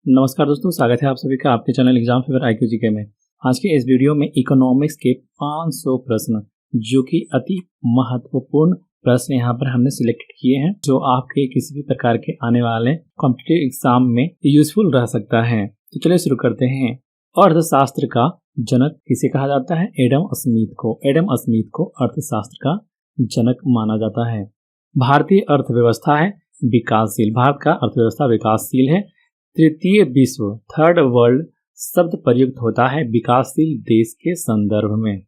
नमस्कार दोस्तों, स्वागत है आप सभी का आपके channel exam favour IQ GK में। आज के इस वीडियो में इकोनॉमिक्स के 500 प्रश्न जो कि अति महत्वपूर्ण प्रश्न यहाँ पर हमने सिलेक्ट किए हैं, जो आपके किसी भी प्रकार के आने वाले कॉम्पिटिटिव एग्जाम में यूजफुल रह सकता है। तो चलिए शुरू करते हैं। अर्थशास्त्र का जनक किसे कहा जाता है? एडम स्मिथ को। एडम स्मिथ को अर्थशास्त्र का जनक माना जाता है। भारतीय अर्थव्यवस्था है विकासशील। भारत का अर्थव्यवस्था विकासशील है। तृतीय विश्व थर्ड वर्ल्ड शब्द प्रयुक्त होता है विकासशील देश के संदर्भ में।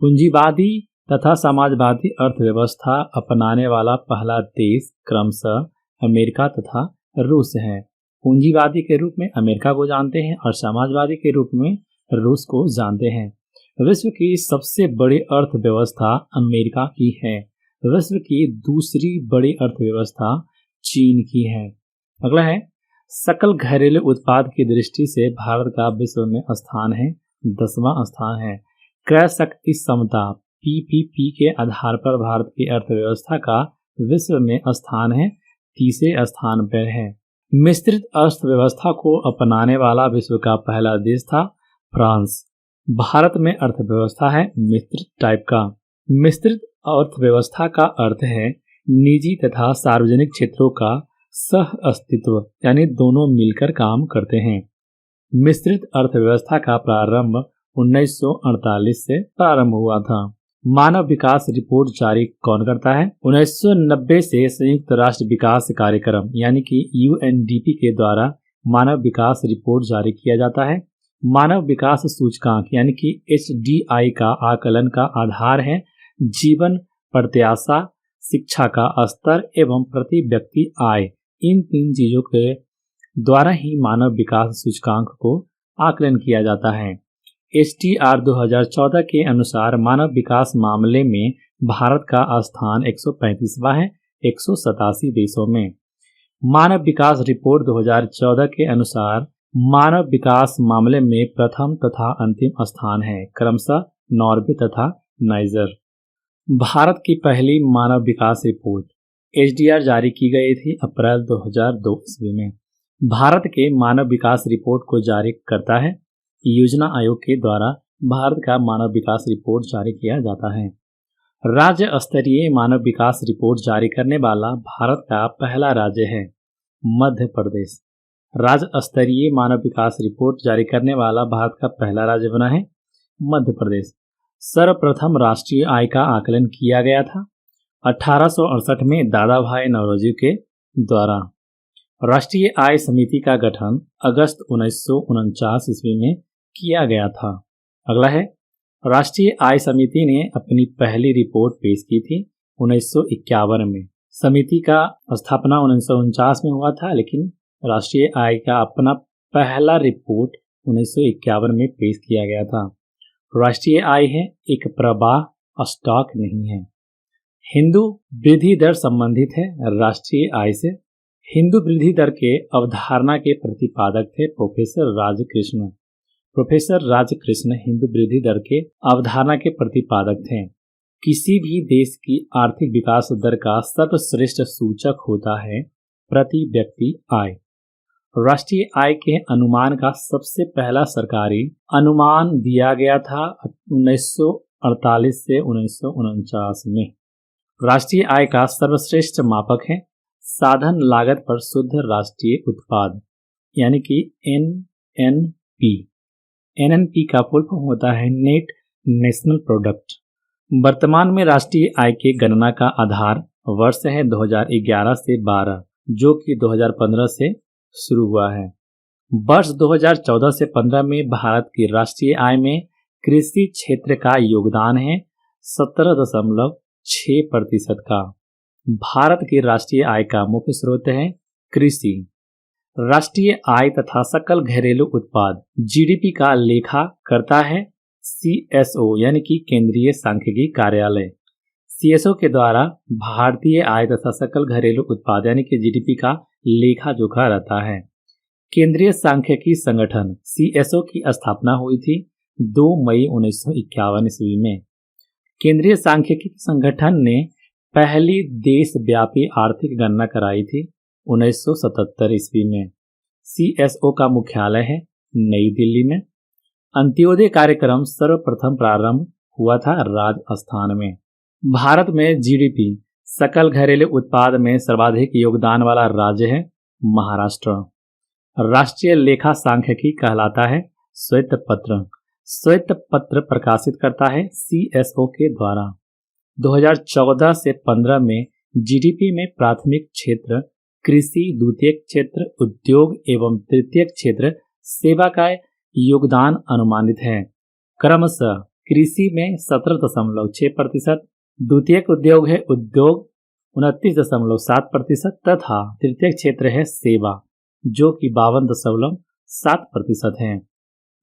पूंजीवादी तथा समाजवादी अर्थव्यवस्था अपनाने वाला पहला देश क्रमशः अमेरिका तथा रूस है। पूंजीवादी के रूप में अमेरिका को जानते हैं और समाजवादी के रूप में रूस को जानते हैं। विश्व की सबसे बड़ी अर्थव्यवस्था अमेरिका की है। विश्व की दूसरी बड़ी अर्थव्यवस्था चीन की है। अगला है, सकल घरेलू उत्पाद की दृष्टि से भारत का विश्व में स्थान है 10वां स्थान है। क्रय शक्ति समता PPP के आधार पर भारत की अर्थव्यवस्था का विश्व में स्थान है 30वें स्थान पर है। मिश्रित अर्थव्यवस्था को अपनाने वाला विश्व का पहला देश था फ्रांस। भारत में अर्थव्यवस्था है मिश्रित टाइप का। मिश्रित अर्थव्यवस्था का अर्थ है निजी तथा सार्वजनिक क्षेत्रों का सह अस्तित्व, यानी दोनों मिलकर काम करते हैं। मिश्रित अर्थव्यवस्था का प्रारंभ 1948 से प्रारंभ हुआ था। मानव विकास रिपोर्ट जारी कौन करता है? 1990 से संयुक्त राष्ट्र विकास कार्यक्रम यानी कि UNDP के द्वारा मानव विकास रिपोर्ट जारी किया जाता है। मानव विकास सूचकांक यानी कि HDI का आकलन का आधार है जीवन प्रत्याशा, शिक्षा का स्तर एवं प्रति व्यक्ति आय। इन तीन चीजों के द्वारा ही मानव विकास सूचकांक को आकलन किया जाता है। STR 2014 के अनुसार मानव विकास मामले में भारत का स्थान 135वां है 187 देशों में। मानव विकास रिपोर्ट 2014 के अनुसार मानव विकास मामले में प्रथम तथा अंतिम स्थान है क्रमशः नॉर्वे तथा नाइजर। भारत की पहली मानव विकास रिपोर्ट HDR जारी की गई थी अप्रैल 2002 ईस्वी में। भारत के मानव विकास रिपोर्ट को जारी करता है योजना आयोग के द्वारा। भारत का मानव विकास रिपोर्ट जारी किया जाता है। राज्य स्तरीय मानव विकास रिपोर्ट जारी करने वाला भारत का पहला राज्य है मध्य प्रदेश। राज्य स्तरीय मानव विकास रिपोर्ट जारी करने वाला भारत का पहला राज्य बना है मध्य प्रदेश। सर्वप्रथम राष्ट्रीय आय का आकलन किया गया था 1868 में दादा भाई नौरोजी के द्वारा। राष्ट्रीय आय समिति का गठन अगस्त 1949 ईस्वी में किया गया था। अगला है, राष्ट्रीय आय समिति ने अपनी पहली रिपोर्ट पेश की थी 1951 में। समिति का स्थापना 1949 में हुआ था, लेकिन राष्ट्रीय आय का अपना पहला रिपोर्ट 1951 में पेश किया गया था। राष्ट्रीय आय है एक प्रवाह, स्टॉक नहीं है। हिंदू वृद्धि दर संबंधित है राष्ट्रीय आय से। हिंदू वृद्धि दर के अवधारणा के प्रतिपादक थे प्रोफेसर राजकृष्ण। प्रोफेसर राजकृष्ण हिंदू वृद्धि दर के अवधारणा के प्रतिपादक थे। किसी भी देश की आर्थिक विकास दर का सर्वश्रेष्ठ सूचक होता है प्रति व्यक्ति आय। राष्ट्रीय आय के अनुमान का सबसे पहला सरकारी अनुमान दिया गया था 1948 से 1949 में। राष्ट्रीय आय का सर्वश्रेष्ठ मापक है साधन लागत पर शुद्ध राष्ट्रीय उत्पाद यानी कि NNP। NNP का फुल फॉर्म होता है नेट नेशनल प्रोडक्ट। वर्तमान में राष्ट्रीय आय की गणना का आधार वर्ष है 2011 से 12, जो कि 2015 से शुरू हुआ है। वर्ष 2014 से 15 में भारत की राष्ट्रीय आय में कृषि क्षेत्र का योगदान है 17.6% का। भारत की राष्ट्रीय आय का मुख्य स्रोत है कृषि। राष्ट्रीय आय तथा सकल घरेलू उत्पाद GDP का लेखा करता है CSO यानी कि केंद्रीय सांख्यिकी कार्यालय। CSO के द्वारा भारतीय आय तथा सकल घरेलू उत्पाद यानी कि GDP का लेखा जोखा रहता है। केंद्रीय सांख्यिकी संगठन CSO की स्थापना हुई थी 2 मई 1951 ईस्वी में। केंद्रीय सांख्यिकी संगठन ने पहली देशव्यापी आर्थिक गणना कराई थी 1977 ईस्वी में। CSO का मुख्यालय है नई दिल्ली में। अंत्योदय कार्यक्रम सर्वप्रथम प्रारंभ हुआ था राजस्थान में। भारत में GDP सकल घरेलू उत्पाद में सर्वाधिक योगदान वाला राज्य है महाराष्ट्र। राष्ट्रीय लेखा सांख्यिकी कहलाता है श्वेत पत्र। श्वेत पत्र प्रकाशित करता है CSO के द्वारा। 2014 से 15 में GDP में प्राथमिक क्षेत्र कृषि, द्वितीयक क्षेत्र उद्योग एवं तृतीयक क्षेत्र सेवा का योगदान अनुमानित है। क्रमशः कृषि में 17.6%, द्वितीयक उद्योग है उद्योग 29.7% तथा तृतीयक क्षेत्र है सेवा जो कि 52.7% है।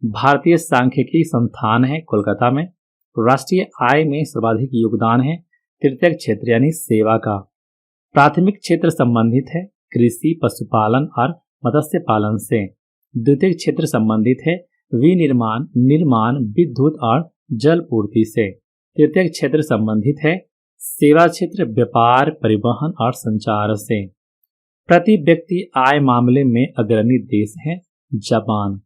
भारतीय सांख्यिकी संस्थान है कोलकाता में। राष्ट्रीय आय में सर्वाधिक योगदान है तृतीयक क्षेत्र यानी सेवा का। प्राथमिक क्षेत्र संबंधित है कृषि, पशुपालन और मत्स्य पालन से। द्वितीयक क्षेत्र संबंधित है विनिर्माण, निर्माण, विद्युत और जल पूर्ति से। तृतीयक क्षेत्र संबंधित है सेवा क्षेत्र, व्यापार, परिवहन और संचार से। प्रति व्यक्ति आय मामले में अग्रणी देश है जापान।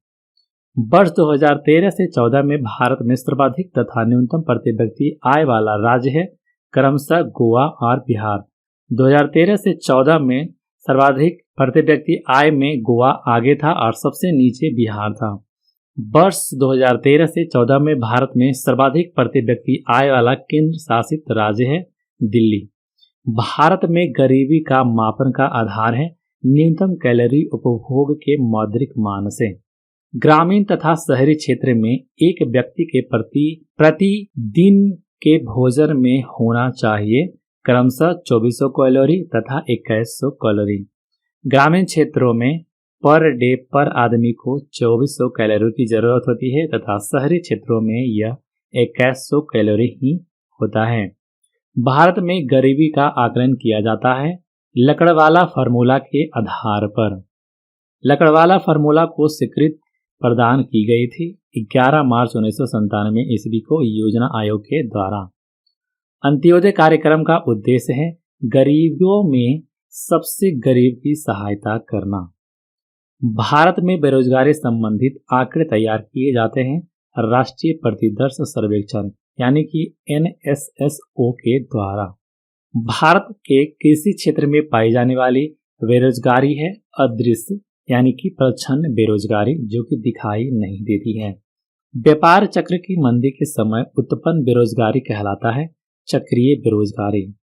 वर्ष 2013 से 14 में भारत में सर्वाधिक तथा न्यूनतम प्रति व्यक्ति आय वाला राज्य है क्रमशः गोवा और बिहार। 2013 से 14 में सर्वाधिक प्रति व्यक्ति आय में गोवा आगे था और सबसे नीचे बिहार था। वर्ष 2013 से 14 में भारत में सर्वाधिक प्रति व्यक्ति आय वाला केंद्र शासित राज्य है दिल्ली। भारत में गरीबी का मापन का आधार है न्यूनतम कैलोरी उपभोग के मौद्रिक मान से। ग्रामीण तथा शहरी क्षेत्र में एक व्यक्ति के प्रति दिन के भोजन में होना चाहिए क्रमशः 2400 कैलोरी तथा 2100 कैलोरी। ग्रामीण क्षेत्रों में पर डे पर आदमी को 2400 कैलोरी की जरूरत होती है तथा शहरी क्षेत्रों में यह 2100 कैलोरी ही होता है। भारत में गरीबी का आकलन किया जाता है लकड़वाला फार्मूला के आधार पर। लकड़वाला फार्मूला को स्वीकृति प्रदान की गई थी 11 मार्च 1997 ईस्वी को योजना आयोग के द्वारा। अंत्योदय कार्यक्रम का उद्देश्य है गरीबों में सबसे गरीब की सहायता करना। भारत में बेरोजगारी संबंधित आंकड़े तैयार किए जाते हैं राष्ट्रीय प्रतिदर्श सर्वेक्षण यानी कि NSSO के द्वारा। भारत के कृषि क्षेत्र में पाई जाने वाली बेरोजगारी है अदृश्य यानी कि प्रच्छन्न बेरोजगारी जो कि दिखाई नहीं देती है। व्यापार चक्र की मंदी के समय उत्पन्न बेरोजगारी कहलाता है चक्रीय बेरोजगारी।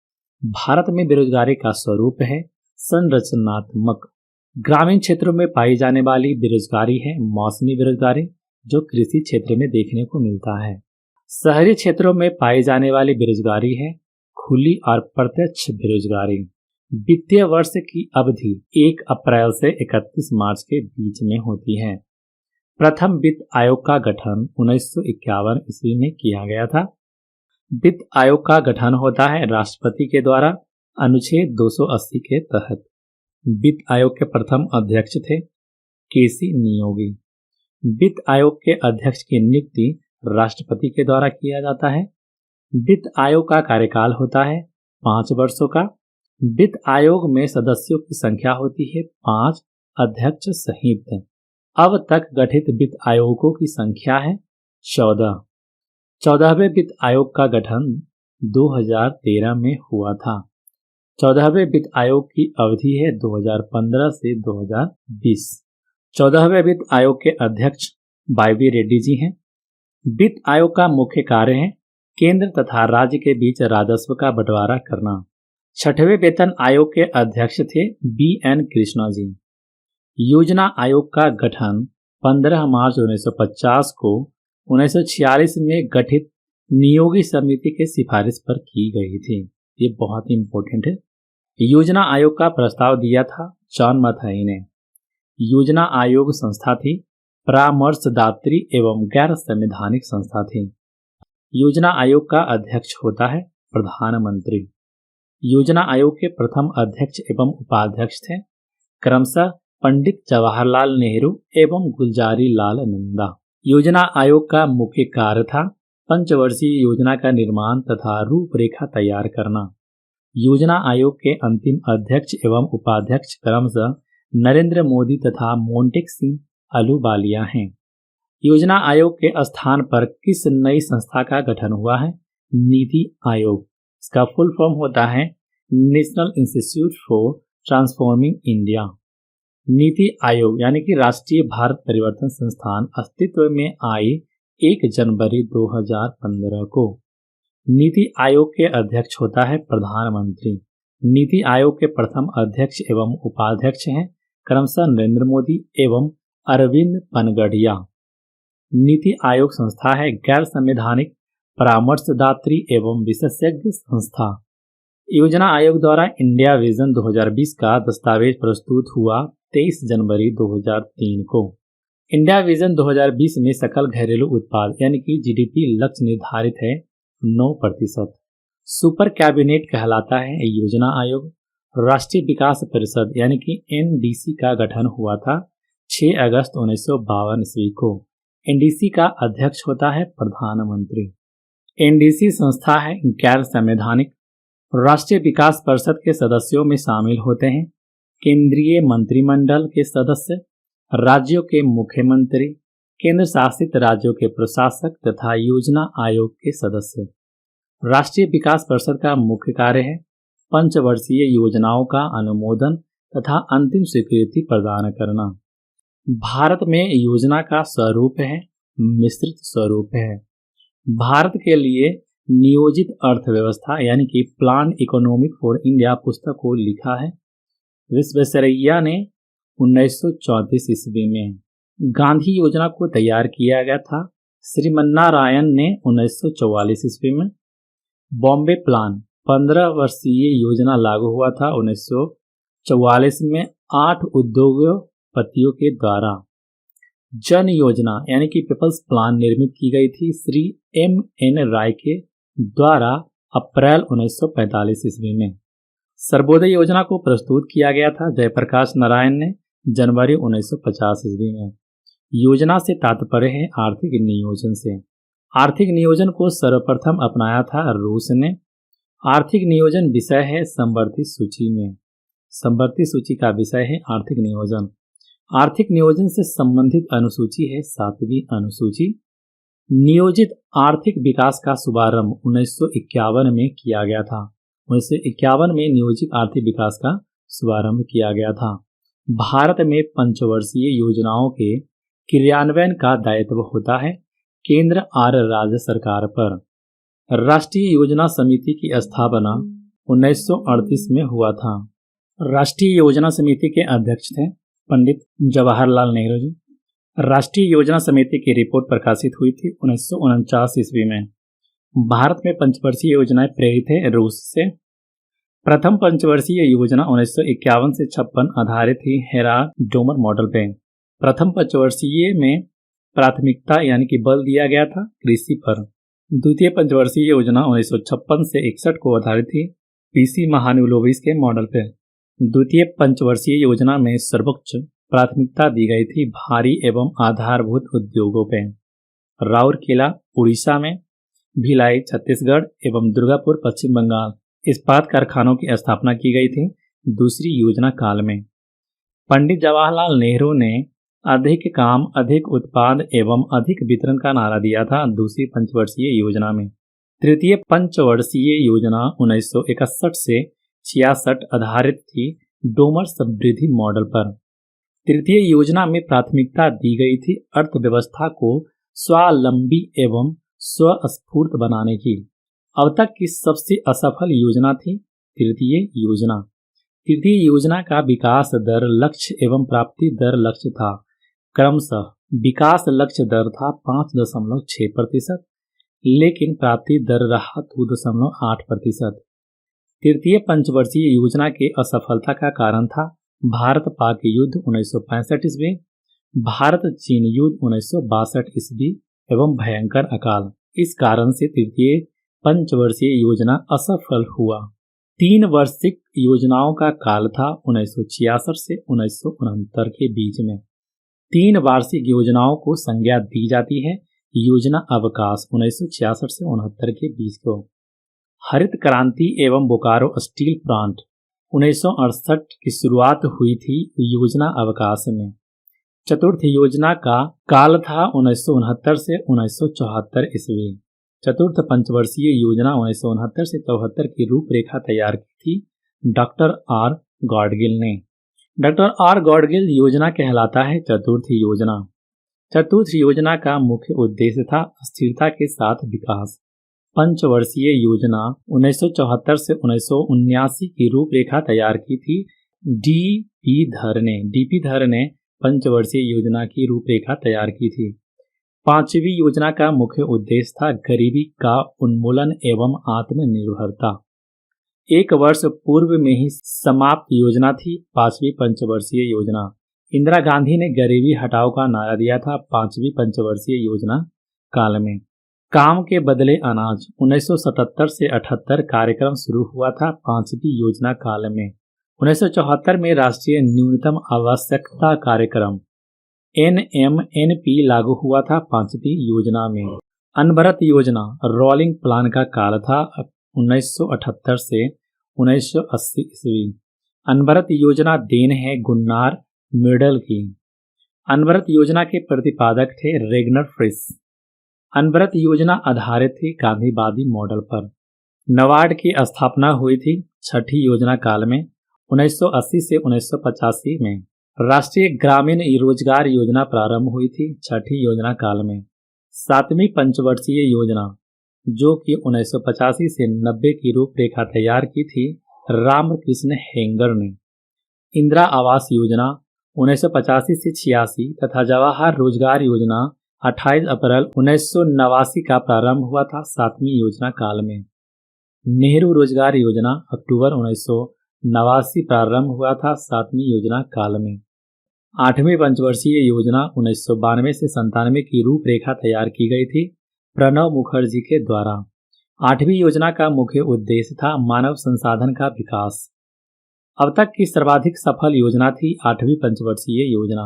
भारत में बेरोजगारी का स्वरूप है संरचनात्मक। ग्रामीण क्षेत्रों में पाई जाने वाली बेरोजगारी है मौसमी बेरोजगारी जो कृषि क्षेत्र में देखने को मिलता है। शहरी क्षेत्रों में पाई जाने वाली बेरोजगारी है खुली और प्रत्यक्ष बेरोजगारी। वित्तीय वर्ष की अवधि 1 अप्रैल से 31 मार्च के बीच में होती है। प्रथम वित्त आयोग का गठन 1951 ईस्वी में किया गया था। वित्त आयोग का गठन होता है राष्ट्रपति के द्वारा अनुच्छेद 280 के तहत। वित्त आयोग के प्रथम अध्यक्ष थे KC नियोगी। वित्त आयोग के अध्यक्ष की नियुक्ति राष्ट्रपति के द्वारा किया जाता है। वित्त आयोग का कार्यकाल होता है 5 वर्षों का। वित्त आयोग में सदस्यों की संख्या होती है 5 अध्यक्ष सहित। अब तक गठित वित्त आयोगों की संख्या है 14। 14वें वित्त आयोग का गठन 2013 में हुआ था। 14वें वित्त आयोग की अवधि है 2015 से 2020। 14वें वित्त आयोग के अध्यक्ष YV रेड्डी जी हैं। वित्त आयोग का मुख्य कार्य है केंद्र तथा राज्य के बीच राजस्व का बंटवारा करना। 6वें वेतन आयोग के अध्यक्ष थे BN कृष्णा जी। योजना आयोग का गठन 15 मार्च 1950 को 1946 में गठित नियोगी समिति के सिफारिश पर की गई थी। ये बहुत ही इंपॉर्टेंट है। योजना आयोग का प्रस्ताव दिया था जॉन मथाई ने। योजना आयोग संस्था थी परामर्शदात्री एवं गैर संवैधानिक संस्था थी। योजना आयोग का अध्यक्ष होता है प्रधानमंत्री। योजना आयोग के प्रथम अध्यक्ष एवं उपाध्यक्ष थे क्रमशः पंडित जवाहरलाल नेहरू एवं गुलजारी लाल नंदा। योजना आयोग का मुख्य कार्य था पंचवर्षीय योजना का निर्माण तथा रूपरेखा तैयार करना। योजना आयोग के अंतिम अध्यक्ष एवं उपाध्यक्ष क्रमशः नरेंद्र मोदी तथा मोंटेक सिंह अहलूवालिया हैं। योजना आयोग के स्थान पर किस नई संस्था का गठन हुआ है? नीति आयोग। इसका फुल फॉर्म होता है national institute for transforming India. NITI Aayog यानी कि राष्ट्रीय भारत परिवर्तन संस्थान अस्तित्व में आई 1 जनवरी 2015 को। नीति आयोग के अध्यक्ष होता है प्रधानमंत्री। नीति आयोग के प्रथम अध्यक्ष एवं उपाध्यक्ष हैं क्रमशः नरेंद्र मोदी एवं अरविंद पनगड़िया। नीति आयोग संस्था है गैर संवैधानिक परामर्शदात्री एवं विशेषज्ञ संस्था। योजना आयोग द्वारा इंडिया विजन 2020 का दस्तावेज प्रस्तुत हुआ 23 जनवरी 2003 को। इंडिया विजन 2020 में सकल घरेलू उत्पाद यानी कि जीडीपी लक्ष्य निर्धारित है 9%। सुपर कैबिनेट कहलाता है योजना आयोग। राष्ट्रीय विकास परिषद यानी कि एनडीसी का गठन हुआ था 6 अगस्त 1952 ईस्वी को। एनडीसी का अध्यक्ष होता है प्रधानमंत्री। एनडीसी संस्था है गैर संवैधानिक। राष्ट्रीय विकास परिषद के सदस्यों में शामिल होते हैं केंद्रीय मंत्रिमंडल के सदस्य, राज्यों के मुख्यमंत्री, केंद्र शासित राज्यों के प्रशासक तथा योजना आयोग के सदस्य। राष्ट्रीय विकास परिषद का मुख्य कार्य है पंचवर्षीय योजनाओं का अनुमोदन तथा अंतिम स्वीकृति प्रदान करना। भारत में योजना का स्वरूप है मिश्रित स्वरूप है। भारत के लिए नियोजित अर्थव्यवस्था यानी कि प्लान इकोनॉमिक फॉर इंडिया पुस्तक को लिखा है विश्वेश्वरैया ने 1934 ईस्वी में। गांधी योजना को तैयार किया गया था श्रीमन्नारायण ने 1944 ईस्वी में। बॉम्बे प्लान 15 वर्षीय योजना लागू हुआ था 1944 में 8 उद्योगपतियों के द्वारा। जन योजना यानी कि पीपल्स प्लान निर्मित की गई थी श्री M.N. राय के द्वारा अप्रैल 1945 ईस्वी में। सर्वोदय योजना को प्रस्तुत किया गया था जयप्रकाश नारायण ने जनवरी 1950 ईस्वी में। योजना से तात्पर्य है आर्थिक नियोजन से। आर्थिक नियोजन को सर्वप्रथम अपनाया था रूस ने। आर्थिक नियोजन विषय है समवर्ती सूची में। समवर्ती सूची का विषय है आर्थिक नियोजन। आर्थिक नियोजन से संबंधित अनुसूची है 7वीं अनुसूची। नियोजित आर्थिक विकास का शुभारंभ 1951 में किया गया था। 1951 में नियोजित आर्थिक विकास का शुभारंभ किया गया था। भारत में पंचवर्षीय योजनाओं के क्रियान्वयन का दायित्व होता है केंद्र और राज्य सरकार पर। राष्ट्रीय योजना समिति की स्थापना 1938 में हुआ था। राष्ट्रीय योजना समिति के अध्यक्ष थे पंडित जवाहरलाल नेहरू जी। राष्ट्रीय योजना समिति की रिपोर्ट प्रकाशित हुई थी 1949 ईस्वी में। भारत में पंचवर्षीय योजनाएं प्रेरित है रूस से। प्रथम पंचवर्षीय योजना 1951 से 56 आधारित थी हेरा-डोमर मॉडल पे। प्रथम पंचवर्षीय में प्राथमिकता यानी कि बल दिया गया था कृषि पर। द्वितीय पंचवर्षीय योजना 1956 से 61 को आधारित थी पीसी महानुलोविस के मॉडल पे। द्वितीय पंचवर्षीय योजना में सर्वोच्च प्राथमिकता दी गई थी भारी एवं आधारभूत उद्योगों पे। राउरकेला उड़ीसा में, भिलाई छत्तीसगढ़ एवं दुर्गापुर पश्चिम बंगाल इस्पात कारखानों की स्थापना की गई थी दूसरी योजना काल में। पंडित जवाहरलाल नेहरू ने अधिक काम, अधिक उत्पाद एवं अधिक वितरण का नारा दिया था दूसरी पंचवर्षीय योजना में। तृतीय पंचवर्षीय योजना 1961 से 66 आधारित थी डोमर समृद्धि मॉडल पर। तृतीय योजना में प्राथमिकता दी गई थी अर्थव्यवस्था को स्वावलंबी एवं स्वस्फूर्त बनाने की। अब तक की सबसे असफल योजना थी तृतीय योजना। तृतीय योजना का विकास दर लक्ष्य एवं प्राप्ति दर लक्ष्य था। क्रमशः विकास लक्ष्य दर था 5.6%, लेकिन प्राप्ति दर रहा 2.8%। तृतीय पंचवर्षीय योजना के असफलता का कारण था भारत पाक युद्ध 1965 ईस्वी, भारत चीन युद्ध 1962 ईस्वी एवं भयंकर अकाल। इस कारण से तृतीय पंचवर्षीय योजना असफल हुआ। 3 वार्षिक योजनाओं का काल था 1966 से 1969 के बीच में। 3 वार्षिक योजनाओं को संज्ञा दी जाती है योजना अवकाश 1966 से 69 के बीच को। हरित क्रांति एवं बोकारो स्टील प्लांट 1968 की शुरुआत हुई थी योजना अवकाश में। चतुर्थ योजना का काल था 1969 से 1974 ईस्वी। चतुर्थ पंचवर्षीय योजना 1969 से 74 की रूपरेखा तैयार की थी डॉक्टर आर गॉडगिल ने। डॉक्टर आर गॉडगिल योजना कहलाता है चतुर्थ योजना। चतुर्थ योजना का मुख्य उद्देश्य था स्थिरता के साथ विकास। पंचवर्षीय योजना 1974 से 1979 की रूपरेखा तैयार की थी डीपी धर ने पंचवर्षीय योजना की रूपरेखा तैयार की थी। पांचवी योजना का मुख्य उद्देश्य था गरीबी का उन्मूलन एवं आत्मनिर्भरता। एक वर्ष पूर्व में ही समाप्त योजना थी पांचवी पंचवर्षीय योजना। इंदिरा गांधी ने गरीबी हटाओ का नारा दिया था पांचवी पंचवर्षीय योजना काल में। काम के बदले अनाज 1977 से 78 कार्यक्रम शुरू हुआ था पांचवी योजना काल में। 1974 में राष्ट्रीय न्यूनतम आवश्यकता कार्यक्रम NMNP लागू हुआ था पांचवी योजना में। अनवरत योजना रोलिंग प्लान का काल था 1978 से 1980 ईस्वी। अनवरत योजना देन है गुन्नार मेडल की। अनवरत योजना के प्रतिपादक थे रेगनर फ्रिस। अनवरत योजना आधारित थी गांधीवादी मॉडल पर। नबार्ड की स्थापना हुई थी छठी योजना काल में 1980 से 1985 में। राष्ट्रीय ग्रामीण रोजगार योजना प्रारंभ हुई थी छठी योजना काल में। सातवीं पंचवर्षीय योजना जो कि 1985 से 90 की रूपरेखा तैयार की थी रामकृष्ण हेंगर ने। इंदिरा आवास योजना 1985 से 86 तथा जवाहर रोजगार योजना 28 अप्रैल 1989 का प्रारंभ हुआ था सातवीं योजना काल में। नेहरू रोजगार योजना अक्टूबर 1989 प्रारंभ हुआ था सातवीं योजना काल में। आठवीं पंचवर्षीय योजना 1992 से 97 की रूपरेखा तैयार की गई थी प्रणब मुखर्जी के द्वारा। आठवीं योजना का मुख्य उद्देश्य था मानव संसाधन का विकास। अब तक की सर्वाधिक सफल योजना थी आठवीं पंचवर्षीय योजना।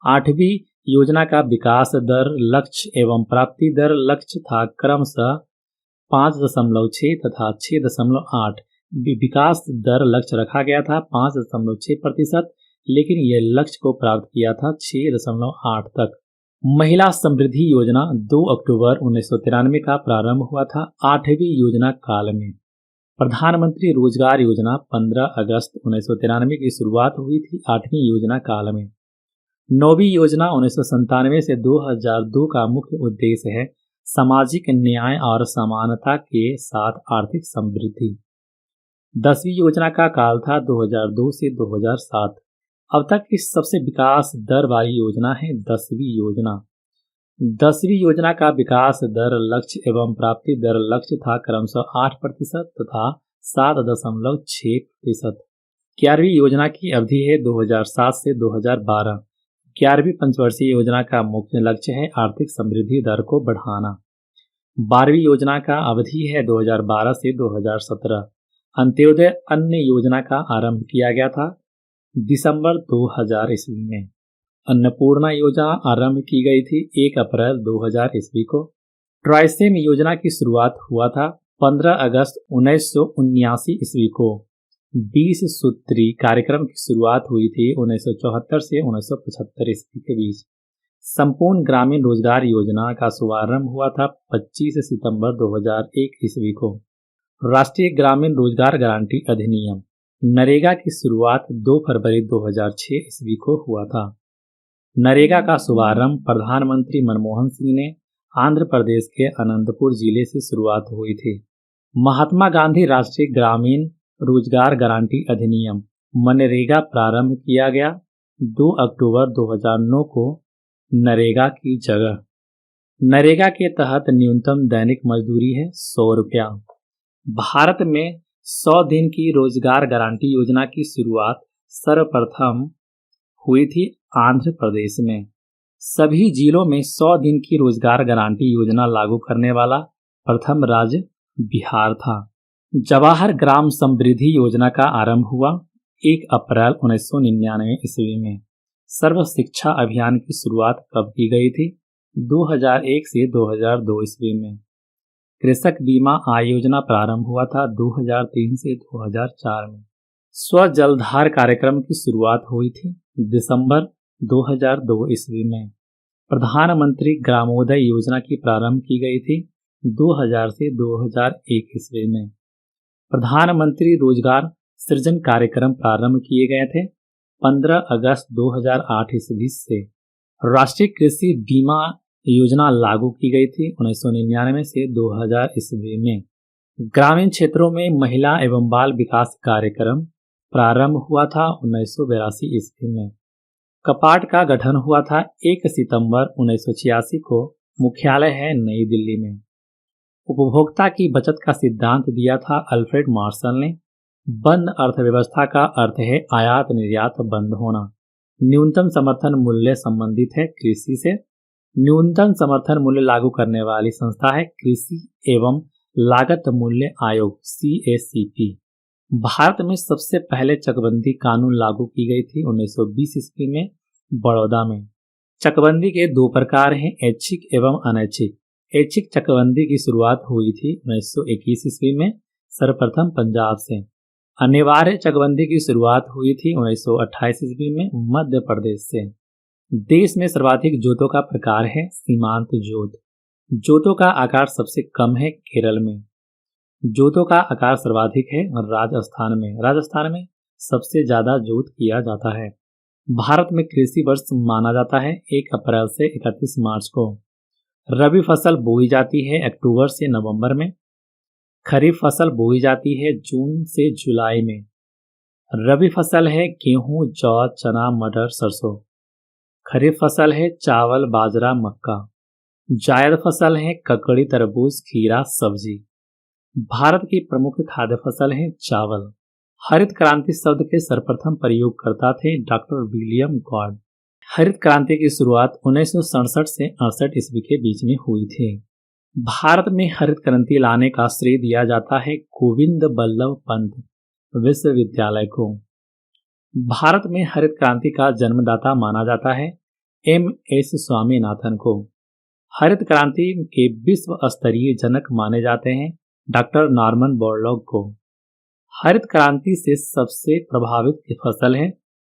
आठवीं योजना का विकास दर लक्ष्य एवं प्राप्ति दर लक्ष्य था क्रमशः 5.6 तथा 6.8। विकास दर लक्ष्य रखा गया था 5.6%, लेकिन यह लक्ष्य को प्राप्त किया था 6.8 तक। महिला समृद्धि योजना 2 अक्टूबर 1993 का प्रारंभ हुआ था आठवीं योजना काल में। प्रधानमंत्री रोजगार योजना 15 अगस्त 1993 की शुरुआत हुई थी आठवीं योजना काल में। नौवीं योजना 1997 से 2002 का मुख्य उद्देश्य है सामाजिक न्याय और समानता के साथ आर्थिक समृद्धि। 10वीं योजना का काल था 2002 से 2007। अब तक की सबसे विकास दर वाली योजना है 10वीं योजना। 10वीं योजना का विकास दर लक्ष्य एवं प्राप्ति दर लक्ष्य था क्रमशः 8% तथा 7.6%। 11वीं योजना की अवधि है 2007 से 2012। 11वीं पंचवर्षीय योजना का मुख्य लक्ष्य है आर्थिक समृद्धि दर को बढ़ाना। 12वीं योजना का अवधि है 2012 से 2017। अंत्योदय अन्न योजना का आरंभ किया गया था दिसंबर 2000 ईस्वी में। अन्नपूर्णा योजना आरंभ की गई थी 1 अप्रैल 2000 ईस्वी को। ट्राइसेम योजना की शुरुआत हुआ था 15 अगस्त 1979 ईस्वी को। 20 सूत्री कार्यक्रम की शुरुआत हुई थी 1974 से 1975 ईस्वी के बीच। संपूर्ण ग्रामीण रोजगार योजना का शुभारंभ हुआ था 25 सितंबर 2001 ईस्वी को। राष्ट्रीय ग्रामीण रोजगार गारंटी अधिनियम नरेगा की शुरुआत 2 फरवरी 2006 ईस्वी को हुआ था। नरेगा का शुभारंभ प्रधानमंत्री मनमोहन सिंह ने आंध्र प्रदेश के अनंतपुर जिले से शुरुआत हुई थी। महात्मा गांधी राष्ट्रीय ग्रामीण रोजगार गारंटी अधिनियम मनरेगा प्रारंभ किया गया 2 अक्टूबर 2009 को नरेगा की जगह। नरेगा के तहत न्यूनतम दैनिक मजदूरी है 100 रुपया। भारत में 100 दिन की रोजगार गारंटी योजना की शुरुआत सर्वप्रथम हुई थी आंध्र प्रदेश में। सभी जिलों में 100 दिन की रोजगार गारंटी योजना लागू करने वाला प्रथम राज्य बिहार था। जवाहर ग्राम समृद्धि योजना का आरंभ हुआ 1 अप्रैल 1999 ईस्वी में। सर्व शिक्षा अभियान की शुरुआत कब की गई थी? 2001 से 2002 ईस्वी में। कृषक बीमा आय योजना प्रारंभ हुआ था 2003 से 2004 में। स्वजलधार कार्यक्रम की शुरुआत हुई थी दिसंबर 2002 ईस्वी में। प्रधानमंत्री ग्रामोदय योजना की प्रारंभ की गई थी 2000 से 2001 ईस्वी में। प्रधानमंत्री रोजगार सृजन कार्यक्रम प्रारंभ किए गए थे 15 अगस्त 2008 ईस्वी से। राष्ट्रीय कृषि बीमा योजना लागू की गई थी 1999 से 2000 ईस्वी में। ग्रामीण क्षेत्रों में महिला एवं बाल विकास कार्यक्रम प्रारंभ हुआ था 1982 ईस्वी में। कपाट का गठन हुआ था 1 सितंबर 1986 को। मुख्यालय है नई दिल्ली में। उपभोक्ता की बचत का सिद्धांत दिया था अल्फ्रेड मार्शल ने। बंद अर्थव्यवस्था का अर्थ है आयात निर्यात बंद होना। न्यूनतम समर्थन मूल्य संबंधित है कृषि से। न्यूनतम समर्थन मूल्य लागू करने वाली संस्था है कृषि एवं लागत मूल्य आयोग CACP। भारत में सबसे पहले चकबंदी कानून लागू की गई थी 1920 ईस्वी में बड़ौदा में। चकबंदी के दो प्रकार हैं, ऐच्छिक एवं अनैच्छिक। ऐच्छिक चकबंदी की शुरुआत हुई थी 1921 ईस्वी में सर्वप्रथम पंजाब से। अनिवार्य चकबंदी की शुरुआत हुई थी 1928 ईस्वी में मध्य प्रदेश से। देश में सर्वाधिक जोतों का प्रकार है सीमांत जोत। जोतों का आकार सबसे कम है केरल में। जोतों का आकार सर्वाधिक है राजस्थान में। राजस्थान में सबसे ज्यादा जोत किया जाता है। भारत में कृषि वर्ष माना जाता है 1 अप्रैल से 31 मार्च को। रबी फसल बोई जाती है अक्टूबर से नवंबर में। खरीफ फसल बोई जाती है जून से जुलाई में। रबी फसल है गेहूं, जौ, चना, मटर, सरसों। खरीफ फसल है चावल, बाजरा, मक्का। जायद फसल है ककड़ी, तरबूज, खीरा, सब्जी। भारत की प्रमुख खाद्य फसल है चावल। हरित क्रांति शब्द के सर्वप्रथम प्रयोगकर्ता थे डॉक्टर विलियम गॉड। हरित क्रांति की शुरुआत 1967 से 68 ईस्वी के बीच में हुई थी। भारत में हरित क्रांति लाने का श्रेय दिया जाता है गोविंद बल्लभ पंत विश्वविद्यालय को। भारत में हरित क्रांति का जन्मदाता माना जाता है MS स्वामीनाथन को। हरित क्रांति के विश्व स्तरीय जनक माने जाते हैं डॉक्टर नॉर्मन बोरलॉग को। हरित क्रांति से सबसे प्रभावित फसल है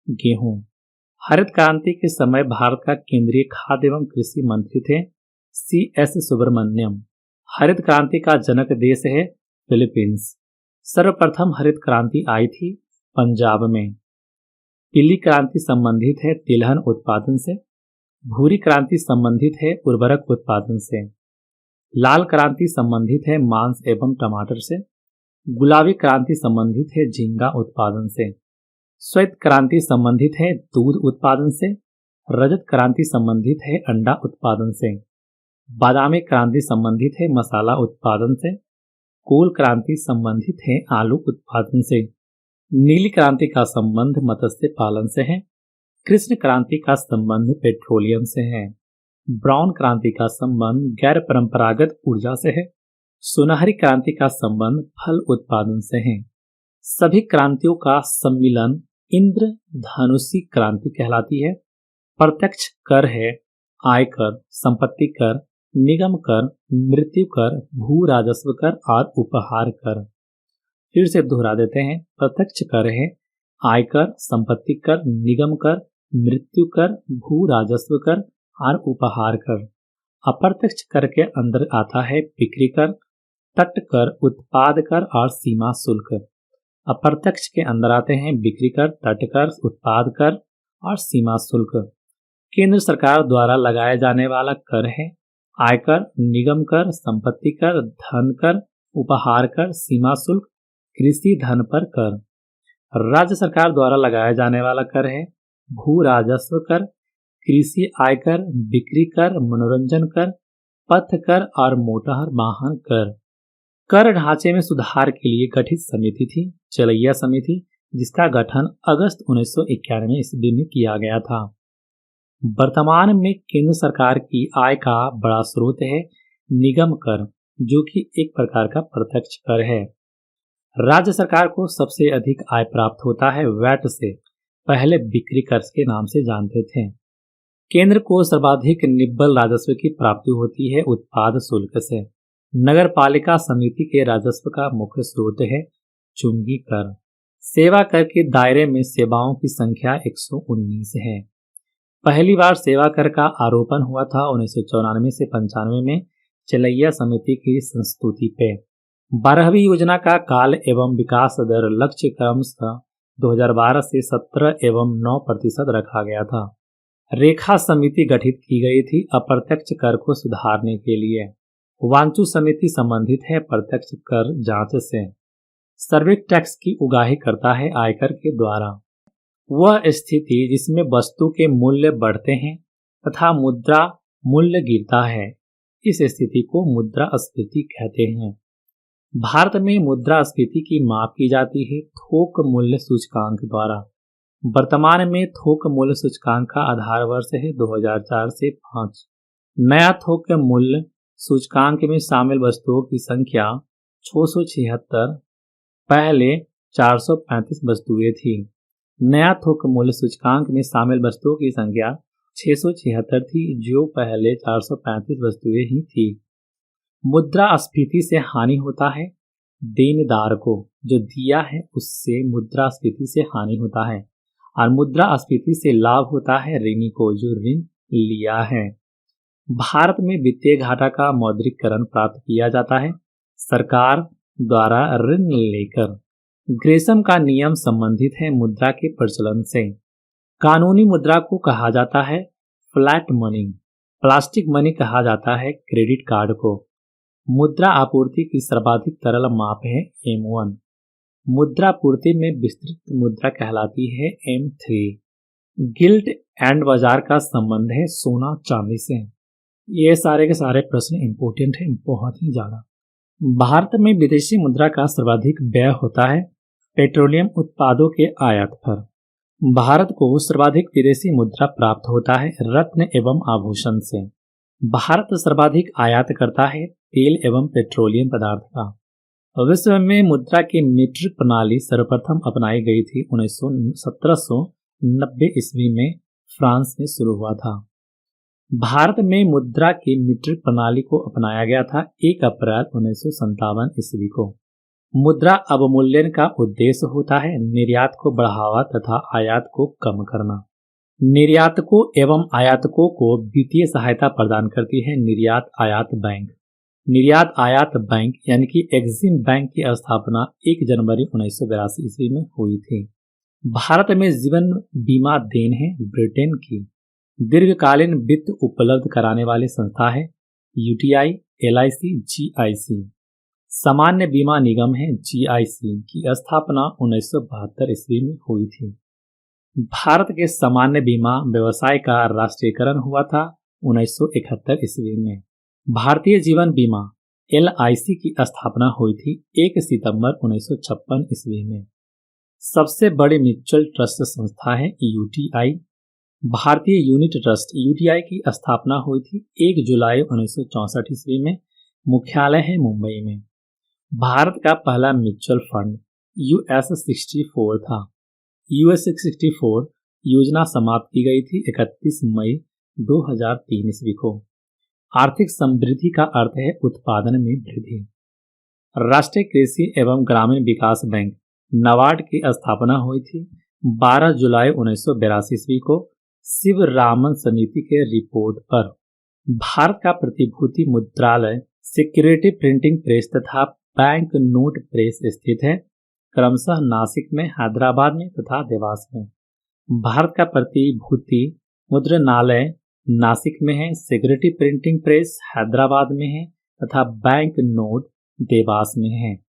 गेहूं। हरित क्रांति के समय भारत का केंद्रीय खाद्य एवं कृषि मंत्री थे CS सुब्रमण्यम। हरित क्रांति का जनक देश है फिलीपींस। सर्वप्रथम हरित क्रांति आई थी पंजाब में। पीली क्रांति संबंधित है तिलहन उत्पादन से। भूरी क्रांति संबंधित है उर्वरक उत्पादन से। लाल क्रांति संबंधित है मांस एवं टमाटर से। गुलाबी क्रांति संबंधित है झींगा उत्पादन से। श्वेत क्रांति संबंधित है दूध उत्पादन से। रजत क्रांति संबंधित है अंडा उत्पादन से। बादामी क्रांति संबंधित है मसाला उत्पादन से। कोल क्रांति संबंधित है आलू उत्पादन से। नीली क्रांति का संबंध मत्स्य पालन से है। कृष्ण क्रांति का संबंध पेट्रोलियम से है। ब्राउन क्रांति का संबंध गैर परंपरागत ऊर्जा से है। सुनहरी क्रांति का संबंध फल उत्पादन से है। सभी क्रांतियों का सम्मिलन इंद्रधनुषी क्रांति कहलाती है। प्रत्यक्ष कर है आयकर, संपत्ति कर, निगम कर, मृत्यु कर, भू राजस्व कर और उपहार कर। फिर से दोहरा देते हैं। प्रत्यक्ष कर है आयकर, संपत्ति कर, निगम कर, मृत्यु कर, भू राजस्व कर और उपहार कर। अप्रत्यक्ष कर के अंदर आता है बिक्री कर, तट कर, उत्पाद कर और सीमा शुल्क। अप्रत्यक्ष के अंदर आते हैं बिक्री कर, तट कर, उत्पाद कर और सीमा शुल्क। केंद्र सरकार द्वारा लगाया जाने वाला कर है आयकर, निगम कर, संपत्ति कर, धन कर, उपहार कर, सीमा शुल्क, कृषि धन पर कर। राज्य सरकार द्वारा लगाया जाने वाला कर है भू राजस्व कर, कृषि आयकर, बिक्री कर, मनोरंजन कर, पथ कर और मोटर वाहन कर। कर ढांचे में सुधार के लिए गठित समिति थी चलैया समिति, जिसका गठन अगस्त 1991 ईस्वी में किया गया था। वर्तमान में केंद्र सरकार की आय का बड़ा स्रोत है निगम कर, जो कि एक प्रकार का प्रत्यक्ष कर है। राज्य सरकार को सबसे अधिक आय प्राप्त होता है वैट से, पहले बिक्री कर के नाम से जानते थे। केंद्र को सर्वाधिक निव्वल राजस्व की प्राप्ति होती है उत्पाद शुल्क से। नगर पालिका समिति के राजस्व का मुख्य स्रोत है चुंगी कर। सेवा कर के दायरे में सेवाओं की संख्या 119 है। पहली बार सेवा कर का आरोपण हुआ था 1994 से 95 में चलैया समिति की संस्तुति पे। 12वीं योजना का काल एवं विकास दर लक्ष्य क्रमशः 2012 से 17 एवं 9% रखा गया था। रेखा समिति गठित की गई थी अप्रत्यक्ष कर को सुधारने के लिए। वांचू समिति संबंधित है प्रत्यक्ष कर जांच से। सर्वे टैक्स की उगाही करता है आयकर के द्वारा। वह स्थिति जिसमें वस्तु के मूल्य बढ़ते हैं तथा मुद्रा मूल्य गिरता है, इस स्थिति को मुद्रास्फीति कहते हैं। भारत में मुद्रास्फीति की माप की जाती है थोक मूल्य सूचकांक द्वारा। वर्तमान में थोक मूल्य सूचकांक का आधार वर्ष है 2004 से 5। नया थोक मूल्य सूचकांक में शामिल वस्तुओं की संख्या 676, पहले 435 वस्तुएं थी। नया थोक मूल्य सूचकांक में शामिल वस्तुओं की संख्या 676 थी, जो पहले 435 वस्तुएं ही थी। मुद्रास्फीति से हानि होता है देनदार को, जो दिया है उससे मुद्रास्फीति से हानि होता है, और मुद्रास्फीति से लाभ होता है ऋणी को, जो ऋण लिया है। भारत में वित्तीय घाटा का मौद्रिकरण प्राप्त किया जाता है सरकार द्वारा ऋण लेकर। ग्रेसम का नियम संबंधित है मुद्रा के प्रचलन से। कानूनी मुद्रा को कहा जाता है फ्लैट मनी। प्लास्टिक मनी कहा जाता है क्रेडिट कार्ड को। मुद्रा आपूर्ति की सर्वाधिक तरल माप है M1। मुद्रा पूर्ति में विस्तृत मुद्रा कहलाती है M3। गिल्ड एंड बाजार का संबंध है सोना चांदी से। ये सारे के सारे प्रश्न इंपॉर्टेंट है, बहुत ही ज्यादा। भारत में विदेशी मुद्रा का सर्वाधिक व्यय होता है पेट्रोलियम उत्पादों के आयात पर। भारत को सर्वाधिक विदेशी मुद्रा प्राप्त होता है रत्न एवं आभूषण से। भारत सर्वाधिक आयात करता है तेल एवं पेट्रोलियम पदार्थ का। विश्व में मुद्रा की मीट्रिक प्रणाली सर्वप्रथम अपनाई गई थी 1790 ईस्वी में फ्रांस में शुरू हुआ था। भारत में मुद्रा की मीट्रिक प्रणाली को अपनाया गया था 1 अप्रैल 1957 ईस्वी को। मुद्रा अवमूल्यन का उद्देश्य होता है निर्यात को बढ़ावा तथा आयात को कम करना। निर्यातकों एवं आयातकों को वित्तीय सहायता प्रदान करती है निर्यात आयात बैंक। निर्यात आयात बैंक यानी कि एक्सिम बैंक की स्थापना 1 जनवरी 1982 ईस्वी में हुई थी। भारत में जीवन बीमा देन है ब्रिटेन की। दीर्घकालीन वित्त उपलब्ध कराने वाली संस्था है UTI, LIC, GIC। सामान्य बीमा निगम है GIC की स्थापना 1972 ईस्वी में हुई थी। भारत के सामान्य बीमा व्यवसाय का राष्ट्रीयकरण हुआ था 1971 ईस्वी में। भारतीय जीवन बीमा LIC की स्थापना हुई थी 1 सितंबर 1956 ईस्वी में। सबसे बड़ी म्यूचुअल ट्रस्ट संस्था है UTI। भारतीय यूनिट ट्रस्ट UTI की स्थापना हुई थी 1 जुलाई 1964 ईस्वी में। मुख्यालय है मुंबई में। भारत का पहला म्यूचुअल फंड US64 था। US64 योजना समाप्त की गई थी 31 मई 2003 ईस्वी को। आर्थिक समृद्धि का अर्थ है उत्पादन में वृद्धि। राष्ट्रीय कृषि एवं ग्रामीण विकास बैंक नाबार्ड की स्थापना हुई थी 12 जुलाई 1982 ईस्वी को शिवरामन समिति के रिपोर्ट पर। भारत का प्रतिभूति मुद्रालय सिक्योरिटी प्रिंटिंग प्रेस तथा बैंक नोट प्रेस स्थित है क्रमशः नासिक में, हैदराबाद में तथा देवास में। भारत का प्रतिभूति मुद्रणालय नासिक में है, सिक्योरिटी प्रिंटिंग प्रेस हैदराबाद में है तथा बैंक नोट देवास में है।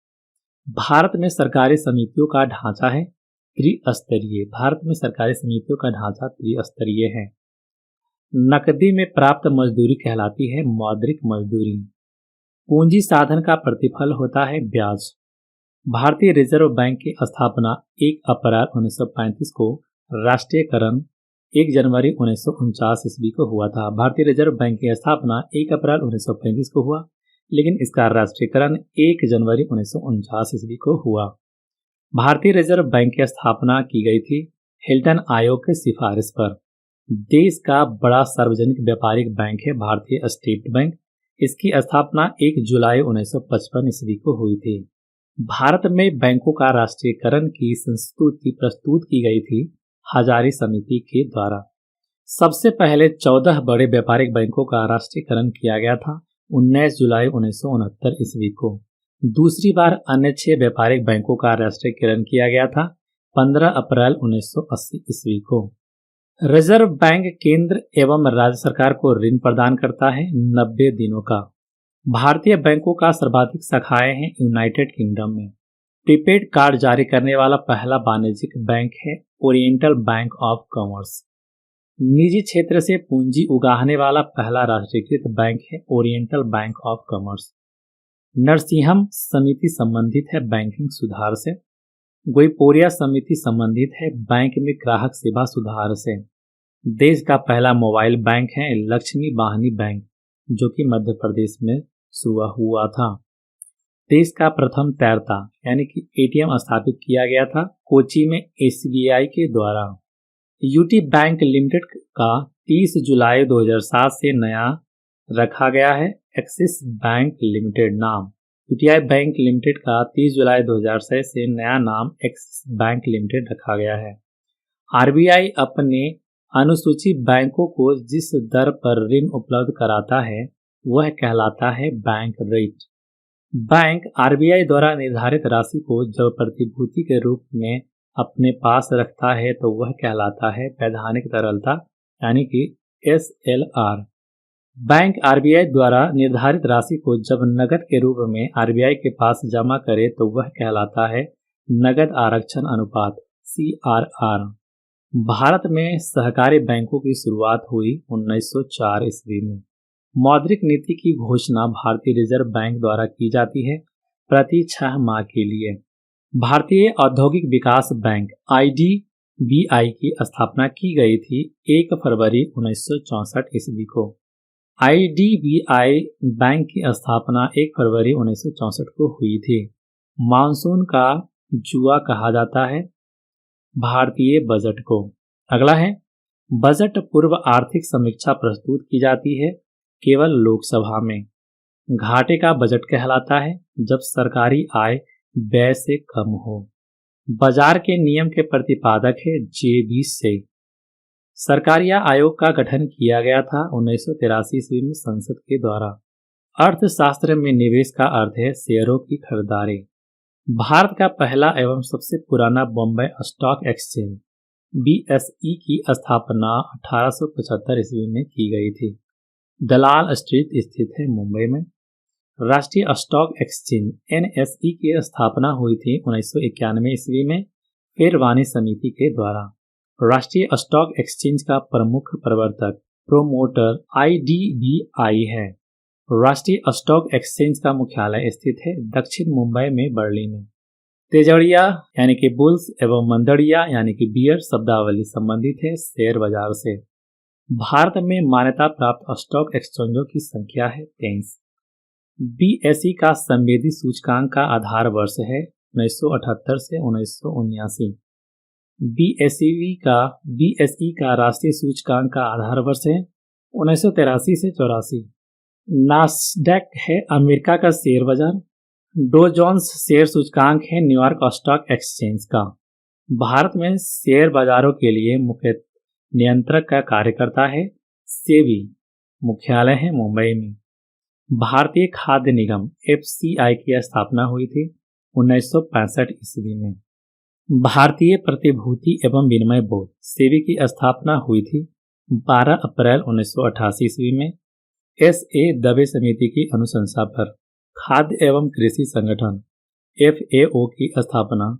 भारत में सरकारी समितियों का ढांचा है त्रिस्तरीय। भारत में सरकारी समितियों का ढांचा त्रिस्तरीय है। नकदी में प्राप्त मजदूरी कहलाती है मौद्रिक मजदूरी। पूंजी साधन का प्रतिफल होता है ब्याज। भारतीय रिजर्व बैंक की स्थापना 1 अप्रैल 1935 को, राष्ट्रीयकरण 1 जनवरी 1949 ईस्वी को हुआ था। भारतीय रिजर्व बैंक की स्थापना 1 अप्रैल 1935 को हुआ, लेकिन इसका राष्ट्रीयकरण 1 जनवरी 1949 ईस्वी को हुआ। भारतीय रिजर्व बैंक की स्थापना की गई थी हिल्टन आयोग की सिफारिश पर। देश का बड़ा सार्वजनिक व्यापारिक बैंक है भारतीय स्टेट बैंक। इसकी स्थापना 1 जुलाई 1955 ईस्वी को हुई थी। भारत में बैंकों का राष्ट्रीयकरण की संस्तुति प्रस्तुत की गई थी हजारी समिति के द्वारा। सबसे पहले 14 बड़े व्यापारिक बैंकों का राष्ट्रीयकरण किया गया था 19 जुलाई 1969 ईस्वी को। दूसरी बार अन्य 6 व्यापारिक बैंकों का राष्ट्रीयकरण किया गया था 15 अप्रैल 1980 ईस्वी को। रिजर्व बैंक केंद्र एवं राज्य सरकार को ऋण प्रदान करता है 90 दिनों का। भारतीय बैंकों का सर्वाधिक शाखाएं हैं यूनाइटेड किंगडम में। प्रीपेड कार्ड जारी करने वाला पहला वाणिज्यिक बैंक है ओरिएंटल बैंक ऑफ कॉमर्स। निजी क्षेत्र से पूंजी उगाहने वाला पहला राष्ट्रीयकृत बैंक है oriental bank of commerce. Narasimham समिति संबंधित है बैंकिंग सुधार से। गोइपोरिया समिति संबंधित है बैंक में ग्राहक सेवा सुधार से। देश का पहला मोबाइल बैंक है लक्ष्मी वाहिनी बैंक, जो कि मध्य प्रदेश में शुरू हुआ था। देश का प्रथम तैरता यानी कि एटीएम स्थापित किया गया था कोची में एसबीआई के द्वारा। यूटी बैंक लिमिटेड का 30 जुलाई 2007 से नया रखा गया है एक्सिस बैंक लिमिटेड नाम। यूटीआई बैंक लिमिटेड का 30 जुलाई 2006 से नया नाम एक्सिस बैंक लिमिटेड रखा गया है। आरबीआई अपने अनुसूचित बैंकों को जिस दर पर ऋण उपलब्ध कराता है वह कहलाता है बैंक रेट। बैंक आरबीआई द्वारा निर्धारित राशि को जब प्रतिभूति के रूप में अपने पास रखता है तो वह कहलाता है वैधानिक तरलता यानी कि एसएलआर। बैंक आरबीआई द्वारा निर्धारित राशि को जब नकद के रूप में आरबीआई के पास जमा करे तो वह कहलाता है नकद आरक्षण अनुपात सीआरआर। भारत में सहकारी बैंकों की शुरुआत हुई 1904 ईस्वी में। मौद्रिक नीति की घोषणा भारतीय रिजर्व बैंक द्वारा की जाती है प्रति 6 माह के लिए। भारतीय औद्योगिक विकास बैंक आईडीबीआई की स्थापना की गई थी 1 फरवरी 1964 ईस्वी को। आईडीबीआई बैंक की स्थापना 1 फरवरी 1964 को हुई थी। मानसून का जुआ कहा जाता है भारतीय बजट को। अगला है बजट पूर्व आर्थिक समीक्षा प्रस्तुत की जाती है केवल लोकसभा में। घाटे का बजट कहलाता है जब सरकारी आय व्यय से कम हो। बाजार के नियम के प्रतिपादक है जेबी से। सरकारिया आयोग का गठन किया गया था 1983 ईस्वी में संसद के द्वारा। अर्थशास्त्र में निवेश का अर्थ है शेयरों की खरीदारी। भारत का पहला एवं सबसे पुराना बॉम्बे स्टॉक एक्सचेंज बीएसई की स्थापना 1875 ईस्वी में की गई थी। दलाल स्ट्रीट स्थित है मुंबई में। राष्ट्रीय स्टॉक एक्सचेंज एनएसई की स्थापना हुई थी 1991 ईस्वी में फिरवानी समिति के द्वारा। राष्ट्रीय स्टॉक एक्सचेंज का प्रमुख प्रवर्तक प्रोमोटर आईडीबीआई है। राष्ट्रीय स्टॉक एक्सचेंज का मुख्यालय स्थित है दक्षिण मुंबई में बर्ली में। तेजड़िया यानी कि बुल्स एवं मंदड़िया यानी कि बियर शब्दावली संबंधित है शेयर बाजार से। भारत में मान्यता प्राप्त स्टॉक एक्सचेंजों की संख्या है 23। बीएसई का संवेदी सूचकांक का आधार वर्ष है 1978 से 1979। बीएसई का राष्ट्रीय सूचकांक का आधार वर्ष है 1983 से 84। नास्डैक है अमेरिका का शेयर बाजार। डो जोन्स शेयर सूचकांक है न्यूयॉर्क स्टॉक एक्सचेंज का। भारत में शेयर बाजारों के लिए मुख्य नियंत्रक का कार्य करता है सेबी। मुख्यालय है मुंबई में। भारतीय खाद्य निगम एफसीआई की स्थापना हुई थी 1965 ईस्वी में। भारतीय प्रतिभूति एवं विनिमय बोर्ड सेबी की स्थापना हुई थी 12 अप्रैल 1988 ईस्वी में। एसए दवे समिति की अनुशंसा पर खाद्य एवं कृषि संगठन एफएओ की स्थापना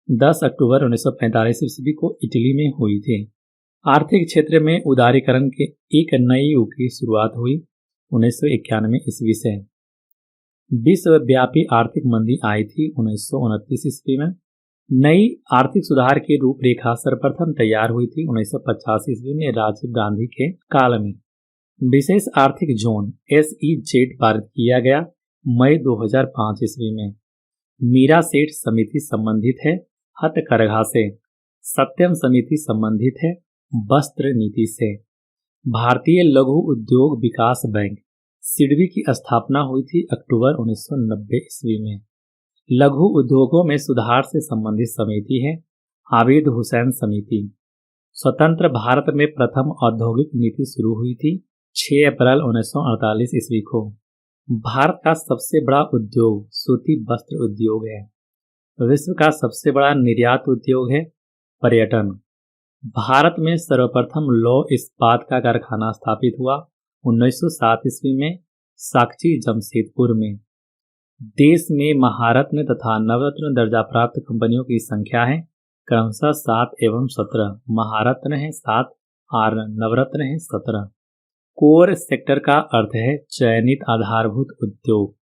10 अक्टूबर 1945 ईस्वी को इटली में हुई थी। आर्थिक क्षेत्र में उदारीकरण के एक नए युग की शुरुआत हुई 1991 ईस्वी से। विश्वव्यापी आर्थिक मंदी आई थी 1929 ईस्वी में। नई आर्थिक सुधार की रूपरेखा सर्वप्रथम तैयार हुई थी 1950 ईस्वी में राजीव गांधी के काल में। विशेष आर्थिक जोन एसईजेड पारित किया गया मई 2005 ईस्वी में। मीरा सेठ समिति संबंधित है हथकरघा से। सत्यम समिति संबंधित है वस्त्र नीति से। भारतीय लघु उद्योग विकास बैंक सिडबी की स्थापना हुई थी अक्टूबर 1990 ईस्वी में। लघु उद्योगों में सुधार से संबंधित समिति है आबिद हुसैन समिति। स्वतंत्र भारत में प्रथम औद्योगिक नीति शुरू हुई थी 6 अप्रैल 1948 ईस्वी को। भारत का सबसे बड़ा उद्योग सूती वस्त्र उद्योग है। विश्व का सबसे बड़ा निर्यात उद्योग है पर्यटन। भारत में सर्वप्रथम लौह इस्पात का कारखाना स्थापित हुआ 1907 ईस्वी में साकची जमशेदपुर में। देश में महारत्न तथा नवरत्न दर्जा प्राप्त कंपनियों की संख्या है क्रमशः 7 एवं 17। महारत्न है 7 और नवरत्न है 17। कोर सेक्टर का अर्थ है चयनित आधारभूत उद्योग।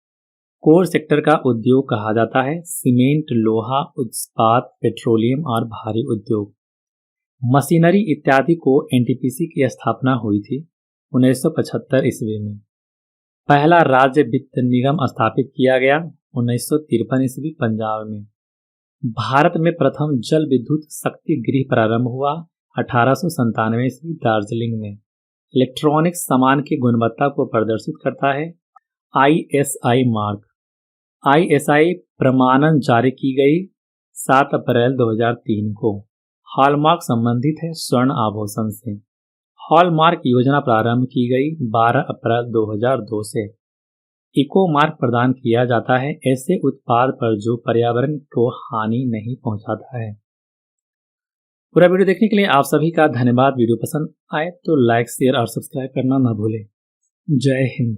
कोर सेक्टर का उद्योग कहा जाता है सीमेंट, लोहा, इस्पात, पेट्रोलियम और भारी उद्योग। मशीनरी इत्यादि को एनटीपीसी की स्थापना हुई थी 1975 ईस्वी में। पहला राज्य वित्त निगम स्थापित किया गया 1953 ईस्वी पंजाब में। भारत में प्रथम जल विद्युत शक्ति गृह प्रारंभ हुआ 1897 ईस्वी दार्जिलिंग में। इलेक्ट्रॉनिक सामान की गुणवत्ता को प्रदर्शित करता है ISI मार्क। ISI प्रमाणन जारी की गई 7 अप्रैल 2003 को। हॉलमार्क संबंधित है स्वर्ण आभूषण से। हॉलमार्क योजना प्रारंभ की गई 12 अप्रैल 2002 से। इको मार्क प्रदान किया जाता है ऐसे उत्पाद पर जो पर्यावरण को हानि नहीं पहुंचाता है। पूरा वीडियो देखने के लिए आप सभी का धन्यवाद। वीडियो पसंद आए तो लाइक, शेयर और सब्सक्राइब करना न भूलें। जय हिंद।